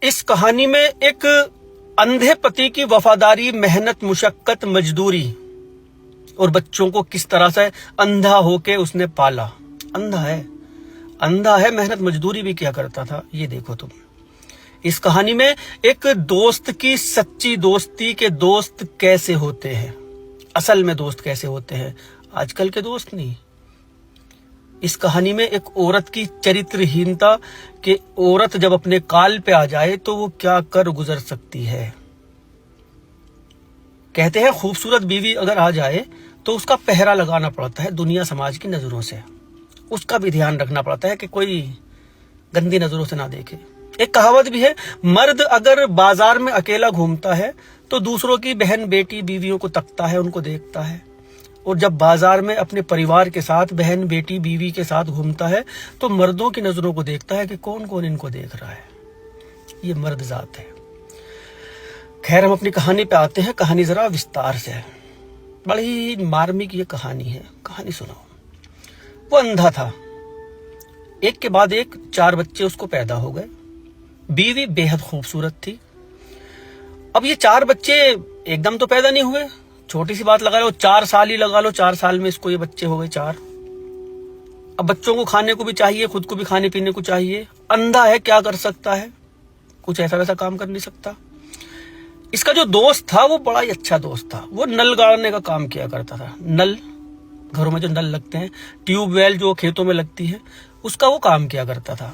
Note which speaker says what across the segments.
Speaker 1: इस कहानी में एक अंधे पति की वफादारी, मेहनत, मुशक्कत, मजदूरी और बच्चों को किस तरह से अंधा होके उसने पाला। अंधा है, मेहनत मजदूरी भी किया करता था। ये देखो तुम, इस कहानी में एक दोस्त की सच्ची दोस्ती के दोस्त कैसे होते हैं, असल में दोस्त कैसे होते हैं, आजकल के दोस्त नहीं। इस कहानी में एक औरत की चरित्रहीनता कि औरत जब अपने काल पे आ जाए तो वो क्या कर गुजर सकती है। कहते हैं खूबसूरत बीवी अगर आ जाए तो उसका पहरा लगाना पड़ता है दुनिया समाज की नजरों से, उसका भी ध्यान रखना पड़ता है कि कोई गंदी नजरों से ना देखे। एक कहावत भी है, मर्द अगर बाजार में अकेला घूमता है तो दूसरों की बहन, बेटी, बीवियों को तकता है, उनको देखता है, और जब बाजार में अपने परिवार के साथ बहन, बेटी, बीवी के साथ घूमता है तो मर्दों की नजरों को देखता है कि कौन कौन इनको देख रहा है। ये मर्द जात है। खैर, हम अपनी कहानी पे आते हैं। कहानी जरा विस्तार से है, बड़ी मार्मिक ये कहानी है। कहानी सुनो। वो अंधा था, एक के बाद एक 4 बच्चे उसको पैदा हो गए। बीवी बेहद खूबसूरत थी। अब ये 4 बच्चे एकदम तो पैदा नहीं हुए, छोटी सी बात लगा लो 4 साल ही लगा लो, 4 साल में इसको ये बच्चे हो गए 4। अब बच्चों को खाने को भी चाहिए, खुद को भी खाने पीने को चाहिए। अंधा है, क्या कर सकता है, कुछ ऐसा वैसा काम कर नहीं सकता। इसका जो दोस्त था वो बड़ा ही अच्छा दोस्त था। वो नल गाड़ने का काम किया करता था। नल, घरों में जो नल लगते हैं, ट्यूबवेल जो खेतों में लगती है, उसका वो काम किया करता था।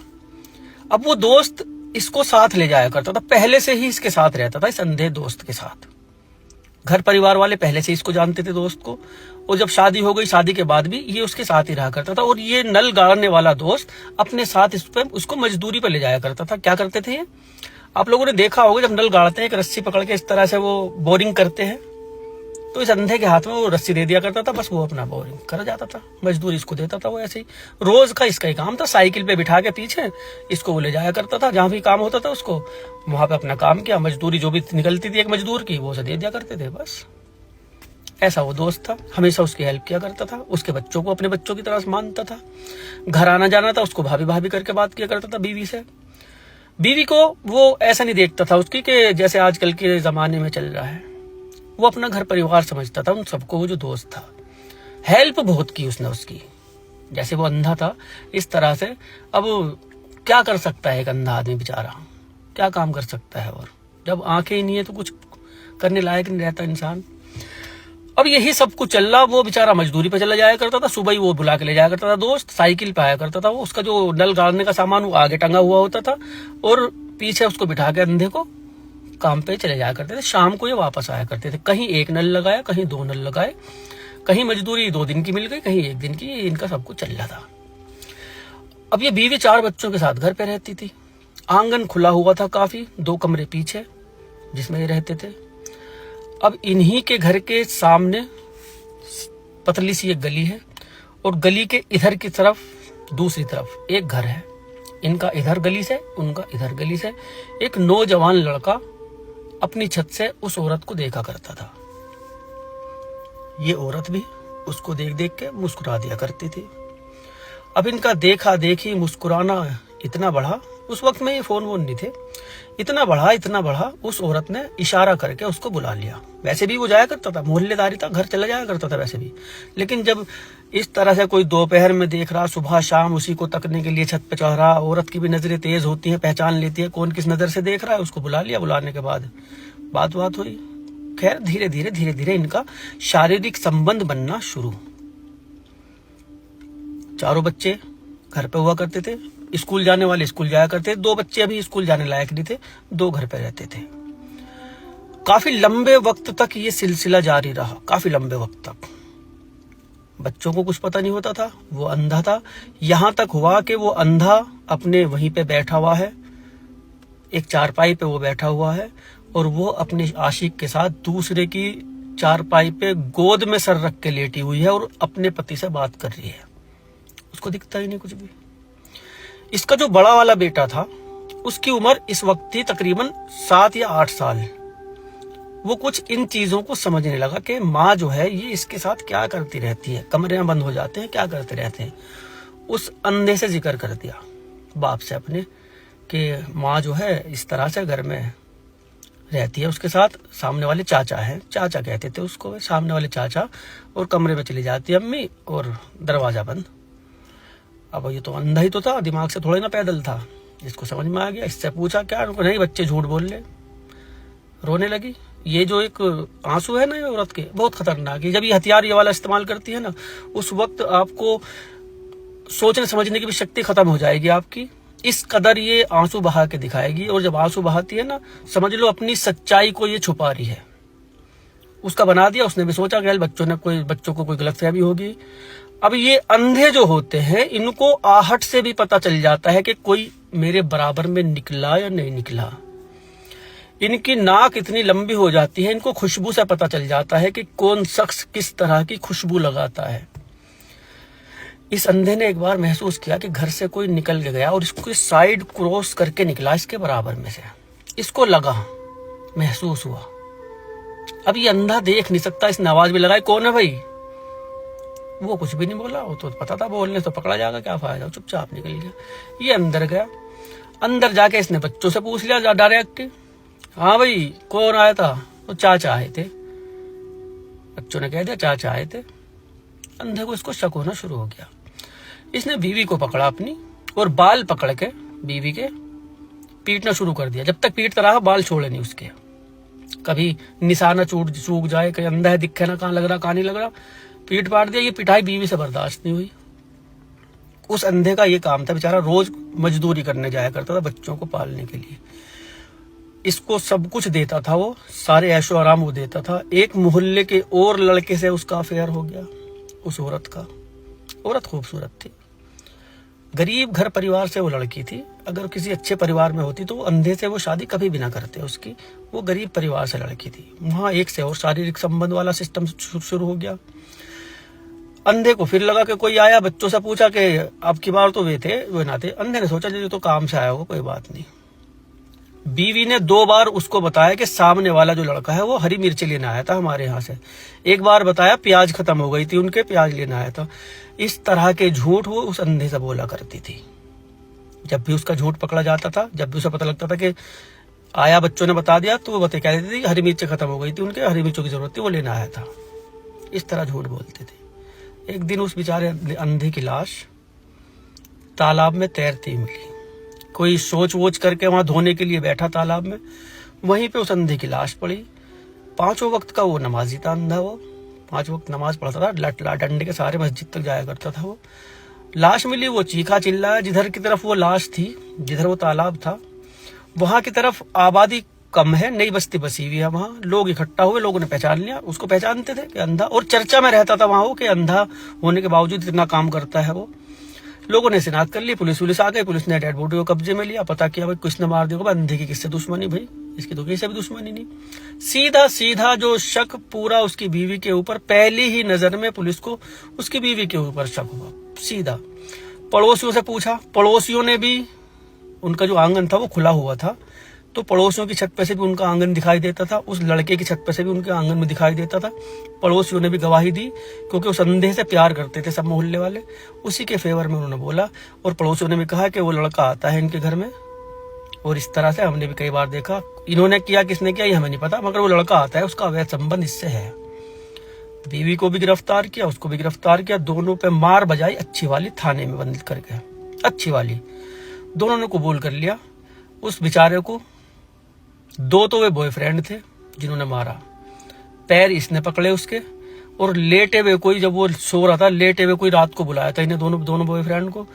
Speaker 1: अब वो दोस्त इसको साथ ले जाया करता था, पहले से ही इसके साथ रहता था, इस अंधे दोस्त के साथ। घर परिवार वाले पहले से इसको जानते थे दोस्त को, और जब शादी हो गई, शादी के बाद भी ये उसके साथ ही रहा करता था। और ये नल गाड़ने वाला दोस्त अपने साथ उसको मजदूरी पर ले जाया करता था। क्या करते थे ये, आप लोगों ने देखा होगा, जब नल गाड़ते हैं एक रस्सी पकड़ के इस तरह से वो बोरिंग करते हैं, तो इस अंधे के हाथ में वो रस्सी दे दिया करता था, बस वो अपना बोरिंग कर जाता था, मजदूरी इसको देता था। वो ऐसे ही रोज का इसका ही काम था। साइकिल पे बिठा के पीछे इसको वो ले जाया करता था, जहां भी काम होता था उसको वहां पे अपना काम किया, मजदूरी जो भी निकलती थी एक मजदूर की वो उसे दे दिया करते थे, बस। ऐसा वो दोस्त था, हमेशा उसकी हेल्प किया करता था, उसके बच्चों को अपने बच्चों की तरह मानता था। घर आना जाना था, उसको भाभी भाभी करके बात किया करता था बीवी से। बीवी को वो ऐसा नहीं देखता था उसकी कि जैसे आजकल के जमाने में चल रहा है, वो अपना घर परिवार समझता था उन सबको। वो जो दोस्त था, हेल्प बहुत की उसने उसकी। जैसे वो अंधा था इस तरह से, अब क्या कर सकता है एक अंधा आदमी बेचारा, क्या काम कर सकता है, और जब आंखें ही नहीं है तो कुछ करने लायक नहीं रहता इंसान। अब यही सब कुछ चल रहा, वो बेचारा मजदूरी पे चला जाया करता था, सुबह ही वो बुला के ले जाया करता था दोस्त, साइकिल पे आया करता था वो, उसका जो नल गाड़ने का सामान वो आगे टंगा हुआ होता था, और पीछे उसको बिठा के अंधे को काम पे चले जाया करते थे। शाम को ये वापस आया करते थे, कहीं 1 नल लगाया, कहीं 2 नल लगाए, कहीं मजदूरी 2 दिन की मिल गई, कहीं 1 दिन की, इनका सब कुछ चल रहा था। अब ये बीवी 4 बच्चों के साथ घर पे रहती थी। आंगन खुला हुआ था काफी, 2 कमरे पीछे जिसमें ये रहते थे। अब इन्हीं के घर के सामने पतली सी एक गली है, और गली के इधर की तरफ, दूसरी तरफ एक घर है। इनका इधर गली से, उनका इधर गली से। एक नौजवान लड़का अपनी छत से उस औरत को देखा करता था। ये औरत भी उसको देख देख के मुस्कुरा दिया करती थी। अब इनका देखा देखी मुस्कुराना इतना बढ़ा, उस वक्त में ये फोन वोन नहीं थे, इतना बढ़ा, उस औरत ने इशारा करके उसको बुला लिया। वैसे भी वो जाया करता था, मोहल्लेदारी था, घर चला जाया करता था वैसे भी, लेकिन जब इस तरह से कोई दोपहर में देख रहा, सुबह शाम उसी को तकने के लिए छत पे चढ़ रहा, औरत की भी नजरें तेज होती हैं, पहचान लेती है कौन किस नजर से देख रहा है, उसको बुला लिया। बुलाने के बाद बात हुई। खैर धीरे धीरे इनका शारीरिक संबंध बनना शुरू। 4 बच्चे घर पे हुआ करते थे, स्कूल जाने वाले स्कूल जाया करते थे, 2 बच्चे अभी स्कूल जाने लायक नहीं थे, 2 घर पे रहते थे। काफी लंबे वक्त तक ये सिलसिला जारी रहा, काफी लंबे वक्त तक। बच्चों को कुछ पता नहीं होता था, वो अंधा था। यहां तक हुआ कि वो अंधा अपने वहीं पे बैठा हुआ है, एक चारपाई पे वो बैठा हुआ है, और वो अपने आशिक के साथ दूसरे की चारपाई पे गोद में सर रख के लेटी हुई है और अपने पति से बात कर रही है। उसको दिखता ही नहीं कुछ भी। इसका जो बड़ा वाला बेटा था, उसकी उम्र इस वक्त थी तकरीबन 7 या 8 साल। वो कुछ इन चीजों को समझने लगा कि माँ जो है ये इसके साथ क्या करती रहती है, कमरे में बंद हो जाते हैं, क्या करते रहते हैं। उस अंधे से जिक्र कर दिया बाप से अपने कि माँ जो है इस तरह से घर में रहती है, उसके साथ सामने वाले चाचा हैं, चाचा कहते थे उसको, सामने वाले चाचा, और कमरे में चली जाती है अम्मी और दरवाज़ा बंद। अब ये तो अंधा ही तो था, दिमाग से थोड़े ना पैदल था, इसको समझ में आ गया। इससे पूछा क्या, नहीं बच्चे झूठ बोल ले, रोने लगी। ये जो एक आंसू है ना ये औरत के, बहुत खतरनाक है। जब ये हथियार ये वाला इस्तेमाल करती है ना, उस वक्त आपको सोचने समझने की भी शक्ति खत्म हो जाएगी आपकी, इस कदर ये आंसू बहा के दिखाएगी। और जब आंसू बहाती है ना, समझ लो अपनी सच्चाई को ये छुपा रही है। उसका बना दिया, उसने भी सोचा कि बच्चों को कोई गलतफहमी होगी। अब ये अंधे जो होते हैं, इनको आहट से भी पता चल जाता है कि कोई मेरे बराबर में निकला या नहीं निकला। इनकी नाक इतनी लंबी हो जाती है, इनको खुशबू से पता चल जाता है कि कौन शख्स किस तरह की खुशबू लगाता है। इस अंधे ने एक बार महसूस किया कि घर से कोई निकल के गया और इसको साइड क्रॉस करके निकला इसके बराबर में से। इसको लगा, महसूस हुआ। अब ये अंधा देख नहीं सकता, इसने आवाज भी लगाई, कौन है भाई? वो कुछ भी नहीं बोला, वो तो पता था बोलने तो पकड़ा जाएगा, क्या फायदा, चुपचाप निकल गया। ये अंदर गया, अंदर जाके इसने बच्चों से पूछ लिया डायरेक्ट, हाँ भाई कौन आया था? तो चाचा आए थे। बच्चों ने कह दिया चाचा आए थे। अंधे को इसको शक होना शुरू हो गया। इसने बीवी को पकड़ा अपनी और बाल पकड़ के बीवी के पीटना शुरू कर दिया। जब तक पीटता रहा, बाल छोड़े नहीं उसके। कभी निशाना चूक जाए, कहीं अंधा है दिखे ना कहाँ लग रहा कहाँ नहीं लग रहा, पीट पाट दिया। ये पिटाई बीवी से बर्दाश्त नहीं हुई। उस अंधे का ये काम था, बेचारा रोज मजदूरी करने जाया करता था बच्चों को पालने के लिए। इसको सब कुछ देता था, वो सारे ऐशो आराम वो देता था। एक मोहल्ले के और लड़के से उसका अफेयर हो गया, उस औरत का। औरत खूबसूरत थी, गरीब घर परिवार से वो लड़की थी। अगर किसी अच्छे परिवार में होती तो अंधे से वो शादी कभी भी ना करते उसकी। वो गरीब परिवार से लड़की थी। वहां एक से और शारीरिक संबंध वाला सिस्टम शुरू हो गया। अंधे को फिर लगा कि कोई आया, बच्चों से पूछा कि अब की बार तो वो ना थे। अंधे ने सोचा ये तो काम से आया होगा, कोई बात नहीं। बीवी ने 2 बार उसको बताया कि सामने वाला जो लड़का है वो हरी मिर्च लेने आया था हमारे यहाँ से। एक बार बताया प्याज खत्म हो गई थी उनके, प्याज लेने आया था। इस तरह के झूठ वो उस अंधे से बोला करती थी। जब भी उसका झूठ पकड़ा जाता था, जब भी उसे पता लगता था कि आया बच्चों ने बता दिया, तो वो कह देती थी हरी मिर्च खत्म हो गई थी उनके, हरी मिर्चों की जरूरत थी, वो लेने आया था। इस तरह झूठ बोलते थे। एक दिन उस बेचारे अंधे की लाश तालाब में तैरती मिली। कोई सोच वोच करके वहां धोने के लिए बैठा तालाब में, वहीं पे उस अंधे की लाश पड़ी। 5 वक्त का वो नमाजी था अंधा। वो 5 वक्त नमाज पढ़ता था, डंडे के सारे मस्जिद तक जाया करता था। वो लाश मिली, वो चीखा चिल्लाया। जिधर की तरफ वो लाश थी, जिधर वो तालाब था, वहां की तरफ आबादी कम है, नई बस्ती बसी हुई है। वहां लोग इकट्ठा हुए, लोगों ने पहचान लिया उसको, पहचानते थे कि अंधा, और चर्चा में रहता था वहां वो कि अंधा होने के बावजूद इतना काम करता है वो। लोगों ने शिनाख्त कर ली, पुलिस आ गई। पुलिस ने डेड बॉडी को कब्जे में लिया, पता किया भाई किसने मार दिया। अंधे की किससे दुश्मनी भाई, इसकी तो किसी से भी दुश्मनी नहीं। सीधा जो शक पूरा उसकी बीवी के ऊपर, पहली ही नजर में पुलिस को उसकी बीवी के ऊपर शक हुआ सीधा। पड़ोसियों से पूछा, पड़ोसियों ने भी, उनका जो आंगन था वो खुला हुआ था, तो पड़ोसियों की छत पे से भी उनका आंगन दिखाई देता था, उस लड़के की छत पे से भी उनके आंगन में दिखाई देता था। पड़ोसियों ने भी गवाही दी, क्योंकि उस अंधे से प्यार करते थे सब मोहल्ले वाले, उसी के फेवर में उन्होंने बोला। और पड़ोसियों ने भी कहा कि वो लड़का आता है इनके घर में, और इस तरह से हमने भी कई बार देखा। इन्होंने किया, किसने किया ये हमें नहीं पता, मगर वो लड़का आता है, उसका अवैध संबंध इससे है। बीवी को भी गिरफ्तार किया, उसको भी गिरफ्तार किया। दोनों पे मार बजाई, अच्छी वाली थाने में बंद करके, अच्छी वाली। दोनों ने कबूल कर लिया। उस बेचारे को 2 तो वे बॉयफ्रेंड थे जिन्होंने मारा, पैर इसने पकड़े उसके, और लेटे हुए कोई, जब वो सो रहा था लेटे हुए कोई रात को बुलाया था इन्हें दोनों बॉयफ्रेंड को।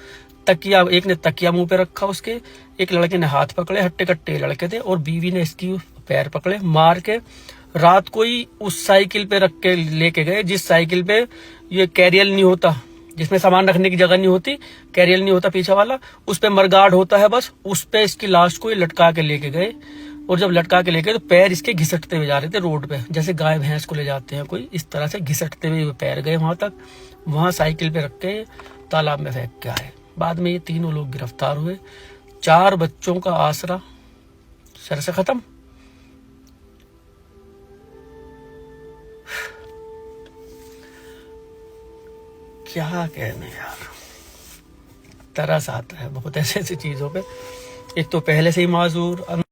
Speaker 1: तकिया, एक ने तकिया मुंह पे रखा उसके, एक लड़के ने हाथ पकड़े, हट्टे कट्टे लड़के थे, और बीवी ने इसकी पैर पकड़े, मार के रात को ही उस साइकिल पे रख के लेके गए, जिस साइकिल पे ये कैरियल नहीं होता, जिसमें सामान रखने की जगह नहीं होती, कैरियल नहीं होता पीछे वाला, उस पे मरगार्ड होता है बस, उस पे इसकी लाश को लटका के लेके गए। और जब लटका के लेके, तो पैर इसके घिसटते हुए जा रहे थे रोड पे, जैसे गाय भैंस को ले जाते हैं कोई, इस तरह से घिसटते हुए पैर गए वहां तक। वहां साइकिल पे रख के तालाब में फेंक के आए। बाद में ये तीनों लोग गिरफ्तार हुए। 4 बच्चों का आसरा सर से खत्म। क्या कहने यार, तरस आता है बहुत ऐसी चीजों पे। एक तो पहले से ही माजूर,